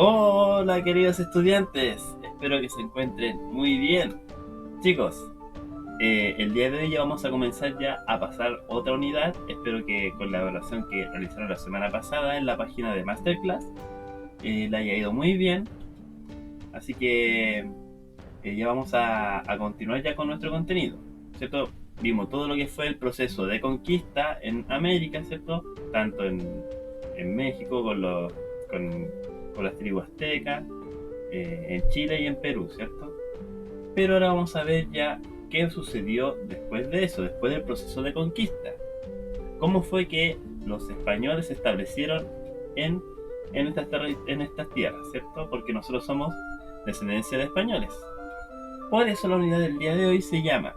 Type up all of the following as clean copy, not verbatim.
Hola queridos estudiantes, espero que se encuentren muy bien. Chicos, el día de hoy ya vamos a comenzar ya a pasar otra unidad. Espero que con la evaluación que realizaron la semana pasada en la página de Masterclass le haya ido muy bien. Así que ya vamos a continuar ya con nuestro contenido, ¿cierto? Vimos todo lo que fue el proceso de conquista en América, ¿cierto? Tanto en México con, con las tribus aztecas, en Chile y en Perú, ¿cierto? Pero ahora vamos a ver ya qué sucedió después de eso, después del proceso de conquista. ¿Cómo fue que los españoles se establecieron en, en estas tierras, ¿cierto? Porque nosotros somos descendencia de españoles. Por eso la unidad del día de hoy se llama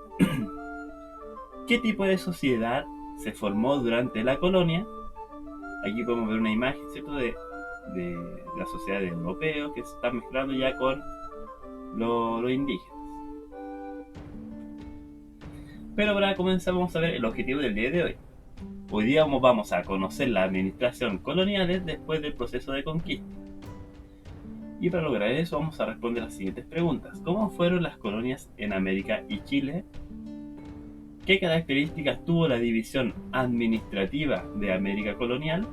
¿qué tipo de sociedad se formó durante la colonia? Aquí podemos ver una imagen, ¿cierto? De la sociedad de europeos que se están mezclando ya con los indígenas. Pero para comenzar vamos a ver el objetivo del día de hoy. Hoy día vamos a conocer la administración colonial después del proceso de conquista. Y para lograr eso vamos a responder las siguientes preguntas. ¿Cómo fueron las colonias en América y Chile? ¿Qué características tuvo la división administrativa de América colonial?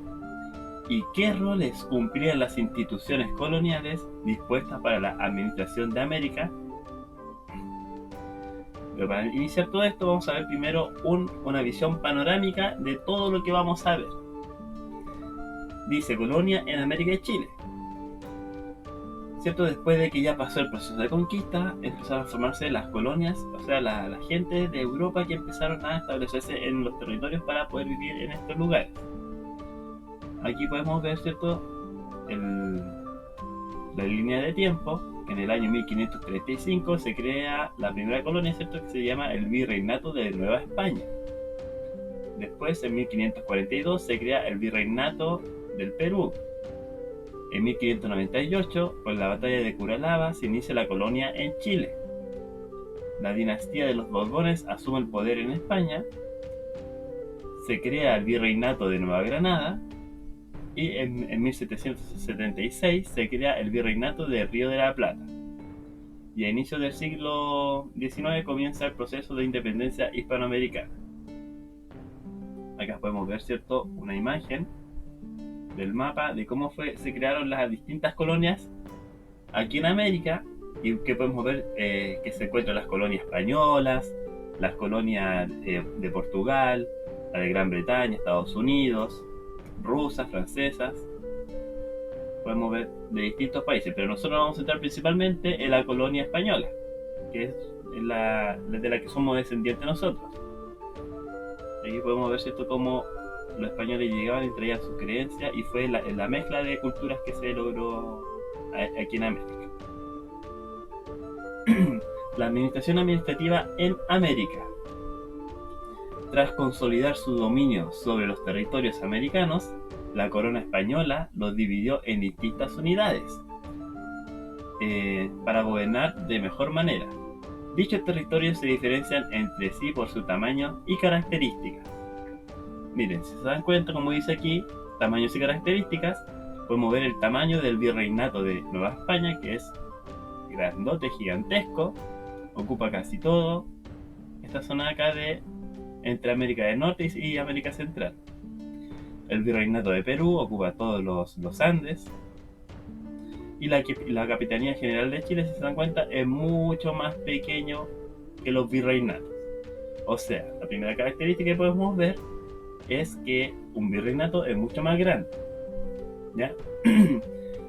¿Y qué roles cumplían las instituciones coloniales dispuestas para la administración de América? Pero para iniciar todo esto vamos a ver primero una visión panorámica de todo lo que vamos a ver. Dice colonia en América y Chile. ¿Cierto? Después de que ya pasó el proceso de conquista, empezaron a formarse las colonias, o sea, la gente de Europa que empezaron a establecerse en los territorios para poder vivir en estos lugares. Aquí podemos ver, ¿cierto? La línea de tiempo, que en el año 1535 se crea la primera colonia, ¿cierto? Que se llama el Virreinato de Nueva España. Después, en 1542, se crea el Virreinato del Perú. En 1598, con la batalla de Curalaba, se inicia la colonia en Chile. La dinastía de los Borbones asume el poder en España. Se crea el Virreinato de Nueva Granada. Y en 1776 se crea el Virreinato de Río de la Plata. Y a inicios del siglo XIX comienza el proceso de independencia hispanoamericana. Acá podemos ver, ¿cierto?, una imagen del mapa de cómo se crearon las distintas colonias aquí en América y que podemos ver que se encuentran las colonias españolas, las colonias de Portugal, la de Gran Bretaña, Estados Unidos, rusas, francesas. Podemos ver de distintos países, pero nosotros vamos a entrar principalmente en la colonia española, que es de la que somos descendientes nosotros. Aquí podemos ver, ¿cierto?, cómo los españoles llegaban y traían sus creencias y fue la mezcla de culturas que se logró aquí en América. La administración administrativa en América. Tras consolidar su dominio sobre los territorios americanos, la corona española los dividió en distintas unidades para gobernar de mejor manera. Dichos territorios se diferencian entre sí por su tamaño y características. Miren, si se dan cuenta, como dice aquí, tamaños y características, podemos ver el tamaño del Virreinato de Nueva España, que es grandote, gigantesco, ocupa casi todo esta zona acá entre América del Norte y América Central. El Virreinato de Perú ocupa todos los Andes. Y la Capitanía General de Chile, si se dan cuenta, es mucho más pequeño que los virreinatos. O sea, la primera característica que podemos ver es que un virreinato es mucho más grande, ¿ya?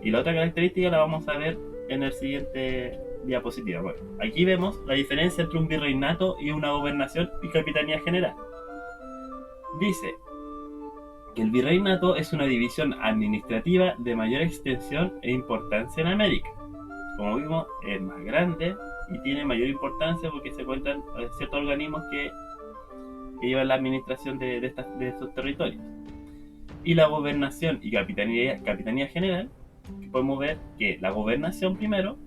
Y la otra característica la vamos a ver en el siguiente diapositiva. Bueno, aquí vemos la diferencia entre un virreinato y una gobernación y capitanía general. Dice que el virreinato es una división administrativa de mayor extensión e importancia en América. Como vimos, es más grande y tiene mayor importancia porque se cuentan ciertos organismos que llevan la administración de estos territorios. Y la gobernación y capitanía general, que podemos ver que la gobernación primero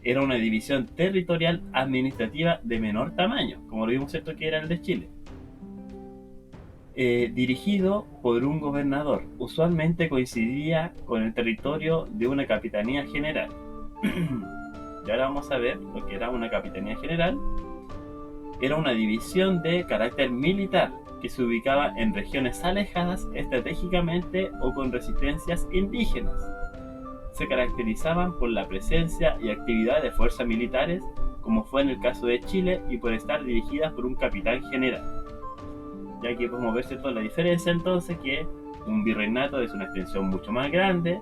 era una división territorial administrativa de menor tamaño, como lo vimos esto que era el de Chile. dirigido por un gobernador. Usualmente coincidía con el territorio de una capitanía general. Y ahora vamos a ver lo que era una capitanía general. Era una división de carácter militar que se ubicaba en regiones alejadas estratégicamente o con resistencias indígenas. Se caracterizaban por la presencia y actividad de fuerzas militares, como fue en el caso de Chile, y por estar dirigidas por un capitán general. Ya que podemos ver toda la diferencia entonces, que un virreinato es una extensión mucho más grande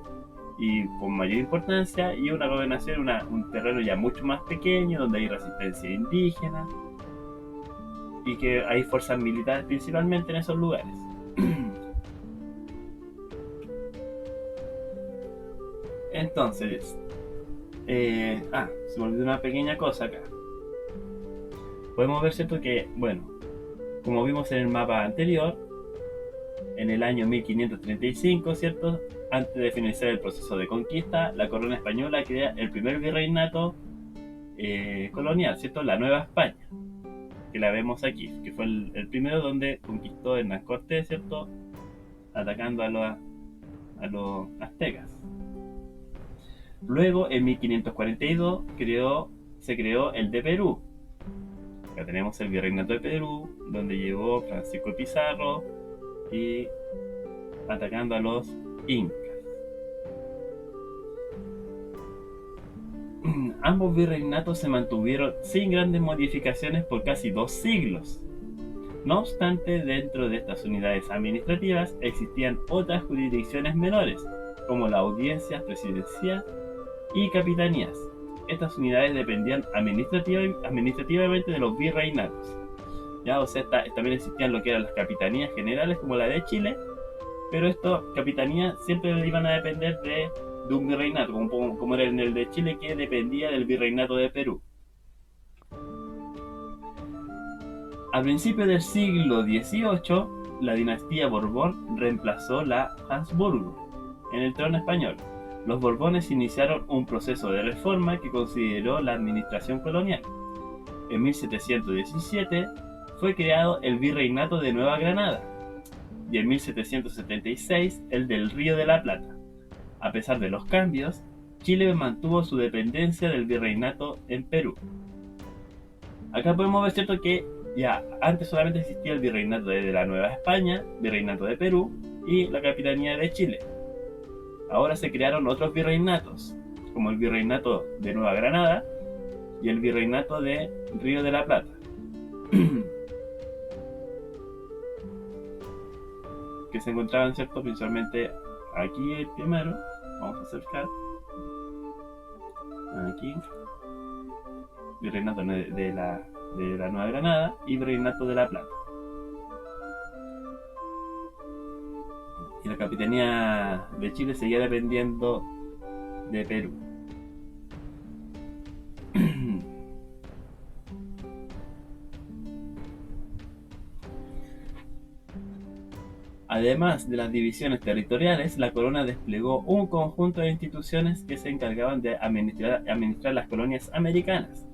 y con mayor importancia, y una gobernación un terreno ya mucho más pequeño donde hay resistencia indígena y que hay fuerzas militares principalmente en esos lugares. Entonces, se me olvidó una pequeña cosa acá. Podemos ver, ¿cierto? Que, bueno, como vimos en el mapa anterior, en el año 1535, ¿cierto? Antes de finalizar el proceso de conquista, la corona española crea el primer virreinato colonial, ¿cierto? La Nueva España, que la vemos aquí, que fue el primero donde conquistó Hernán Cortés, ¿cierto? Atacando a los aztecas. Luego, en 1542, se creó el de Perú. Acá tenemos el virreinato de Perú, donde llegó Francisco Pizarro y atacando a los incas. Ambos virreinatos se mantuvieron sin grandes modificaciones por casi 2 siglos. No obstante, dentro de estas unidades administrativas existían otras jurisdicciones menores, como la audiencia presidencial y capitanías. Estas unidades dependían administrativamente de los virreinatos. Ya, o sea, también existían lo que eran las capitanías generales, como la de Chile, pero estas capitanías siempre iban a depender de un virreinato, como era en el de Chile, que dependía del virreinato de Perú. A principios del siglo XVIII, la dinastía Borbón reemplazó la Habsburgo en el trono español. Los Borbones iniciaron un proceso de reforma que consideró la administración colonial. En 1717 fue creado el Virreinato de Nueva Granada y en 1776 el del Río de la Plata. A pesar de los cambios, Chile mantuvo su dependencia del virreinato en Perú. Acá podemos ver, ¿cierto?, que ya antes solamente existía el virreinato de la Nueva España, virreinato de Perú y la capitanía de Chile. Ahora se crearon otros virreinatos, como el virreinato de Nueva Granada y el virreinato de Río de la Plata. Que se encontraban, ¿cierto?, principalmente aquí el primero. Vamos a acercar. Aquí. Virreinato de la Nueva Granada y Virreinato de la Plata. Y la capitanía de Chile seguía dependiendo de Perú. Además de las divisiones territoriales, la corona desplegó un conjunto de instituciones que se encargaban de administrar las colonias americanas.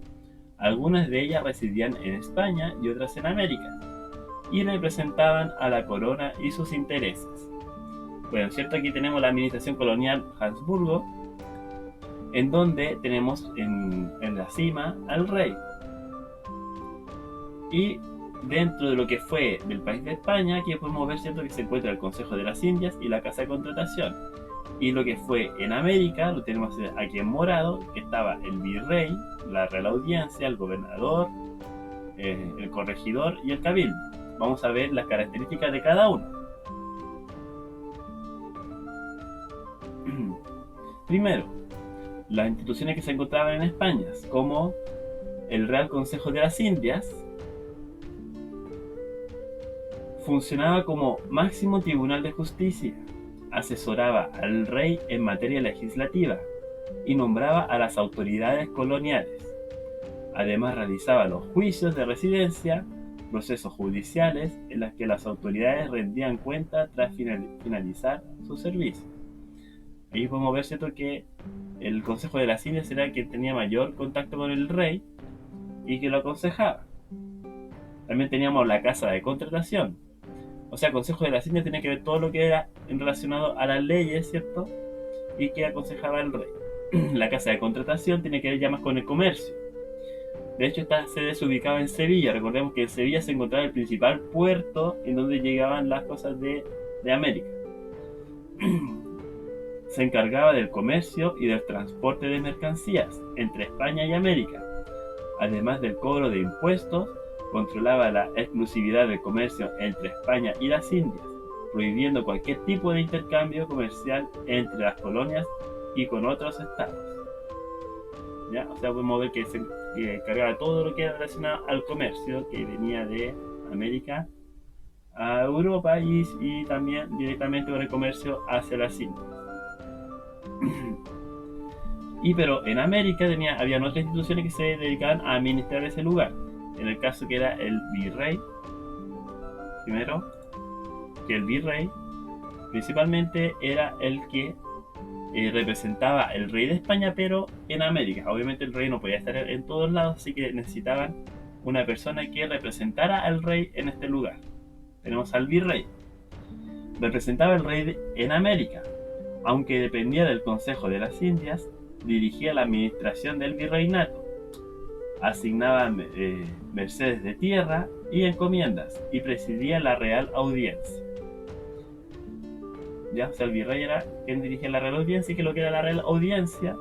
Algunas de ellas residían en España y otras en América, y representaban a la corona y sus intereses. Bueno, cierto, aquí tenemos la administración colonial Habsburgo, en donde tenemos en la cima al rey. Y dentro de lo que fue del país de España, aquí podemos ver, cierto, que se encuentra el Consejo de las Indias y la Casa de Contratación. Y lo que fue en América, lo tenemos aquí en morado, que estaba el virrey, la Real Audiencia, el gobernador, el corregidor y el cabildo. Vamos a ver las características de cada uno. Primero, las instituciones que se encontraban en España, como el Real Consejo de las Indias, funcionaba como máximo tribunal de justicia, asesoraba al rey en materia legislativa y nombraba a las autoridades coloniales. Además realizaba los juicios de residencia, procesos judiciales en los que las autoridades rendían cuenta tras finalizar su servicio. Ahí podemos ver, ¿cierto?, que el Consejo de las Indias era el que tenía mayor contacto con el rey y que lo aconsejaba. También teníamos la Casa de Contratación. O sea, Consejo de las Indias tenía que ver todo lo que era relacionado a las leyes, ¿cierto? Y que aconsejaba el rey. La Casa de Contratación tiene que ver ya más con el comercio. De hecho, esta sede se ubicaba en Sevilla. Recordemos que en Sevilla se encontraba el principal puerto en donde llegaban las cosas de América. Se encargaba del comercio y del transporte de mercancías entre España y América. Además del cobro de impuestos, controlaba la exclusividad del comercio entre España y las Indias, prohibiendo cualquier tipo de intercambio comercial entre las colonias y con otros estados. ¿Ya? O sea, podemos ver que se encargaba todo lo que era relacionado al comercio que venía de América a Europa y también directamente con el comercio hacia las Indias. Pero en América habían otras instituciones que se dedicaban a administrar ese lugar. En el caso que era el virrey, primero, que el virrey principalmente era el que representaba el rey de España, pero en América. Obviamente el rey no podía estar en todos lados, así que necesitaban una persona que representara al rey en este lugar. Tenemos al virrey. Representaba al rey en América, aunque dependía del Consejo de las Indias, dirigía la administración del virreinato, asignaba mercedes de tierra y encomiendas y presidía la Real Audiencia. Ya, o sea, el virrey era quien dirigía la Real Audiencia y que lo que era la Real Audiencia,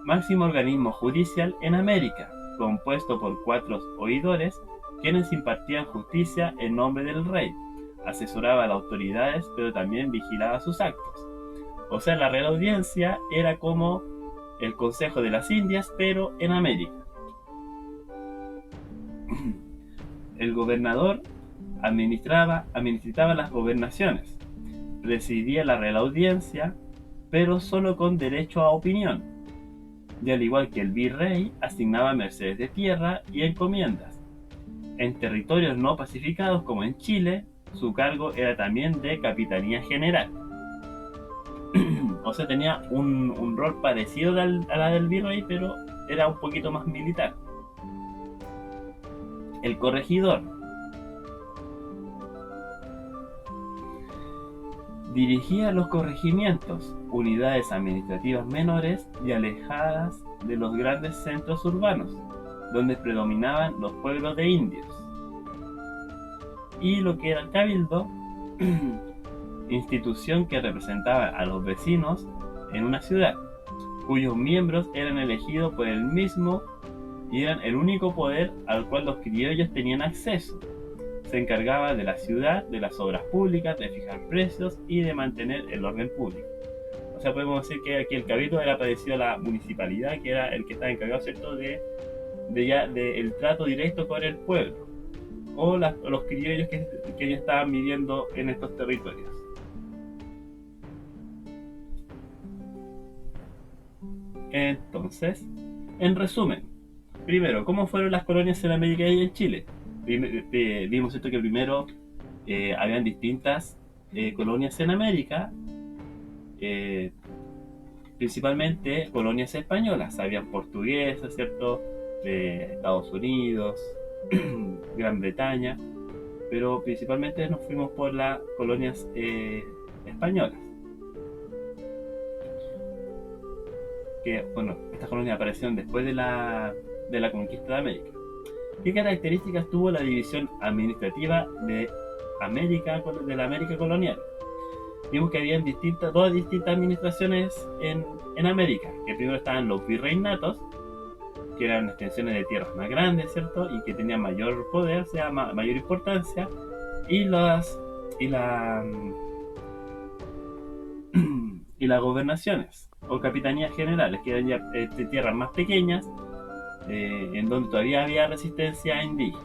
máximo organismo judicial en América, compuesto por 4 oidores, quienes impartían justicia en nombre del rey, asesoraba a las autoridades, pero también vigilaba sus actos. O sea, la Real Audiencia era como el Consejo de las Indias, pero en América. El gobernador administraba las gobernaciones, presidía la Real Audiencia, pero solo con derecho a opinión. Y al igual que el virrey, asignaba mercedes de tierra y encomiendas. En territorios no pacificados como en Chile, su cargo era también de capitanía general. O sea, tenía un rol parecido a la del virrey, pero era un poquito más militar. El corregidor dirigía los corregimientos, unidades administrativas menores y alejadas de los grandes centros urbanos, donde predominaban los pueblos de indios. Y lo que era el cabildo, institución que representaba a los vecinos en una ciudad, cuyos miembros eran elegidos por el mismo y eran el único poder al cual los criollos tenían acceso. Se encargaba de la ciudad, de las obras públicas, de fijar precios y de mantener el orden público. O sea, podemos decir que aquí el cabildo era parecido a la municipalidad, que era el que estaba encargado, ¿cierto?, de el trato directo con el pueblo o los criollos que ya estaban viviendo en estos territorios. Entonces, en resumen, primero, ¿cómo fueron las colonias en América y en Chile? Vimos esto que primero habían distintas colonias en América, principalmente colonias españolas, habían portuguesas, ¿cierto?, de Estados Unidos, Gran Bretaña, pero principalmente nos fuimos por las colonias españolas. Que, bueno, estas colonias aparecieron después de la conquista de América. ¿Qué características tuvo la división administrativa de la América colonial? Vimos que habían dos distintas administraciones en América, que primero estaban los virreinatos, que eran extensiones de tierras más grandes, ¿cierto?, y que tenían mayor poder, o sea, mayor importancia, y las gobernaciones o capitanías generales, que eran ya tierras más pequeñas, en donde todavía había resistencia indígena.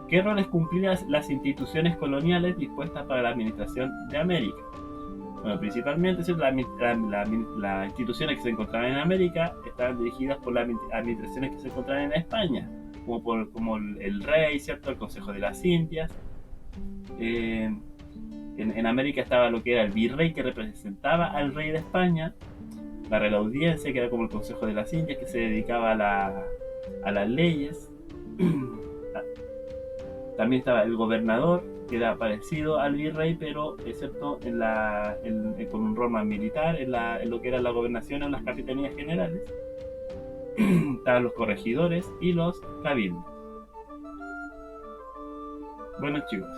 ¿Qué roles cumplían las instituciones coloniales dispuestas para la administración de América? Bueno, principalmente las instituciones que se encontraban en América estaban dirigidas por las administraciones que se encontraban en España, como el rey, ¿cierto?, el Consejo de las Indias. En América estaba lo que era el virrey, que representaba al rey de España, la Real Audiencia, que era como el Consejo de las Indias, que se dedicaba a las leyes. También estaba el gobernador, que era parecido al virrey, pero excepto con un rol más militar, en lo que era la gobernación o las capitanías generales. Estaban los corregidores y los cabildos. Bueno, chicos,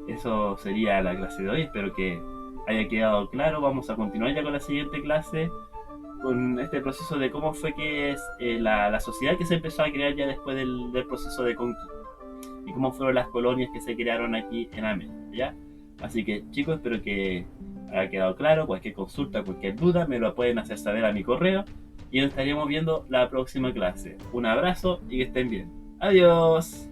eso sería la clase de hoy. Espero que haya quedado claro. Vamos a continuar ya con la siguiente clase, con este proceso de cómo fue que es la sociedad que se empezó a crear ya después del proceso de conquista y cómo fueron las colonias que se crearon aquí en América, ¿ya? Así que, chicos, espero que haya quedado claro. Cualquier consulta, cualquier duda, me lo pueden hacer saber a mi correo y nos estaríamos viendo la próxima clase. Un abrazo y que estén bien. Adiós.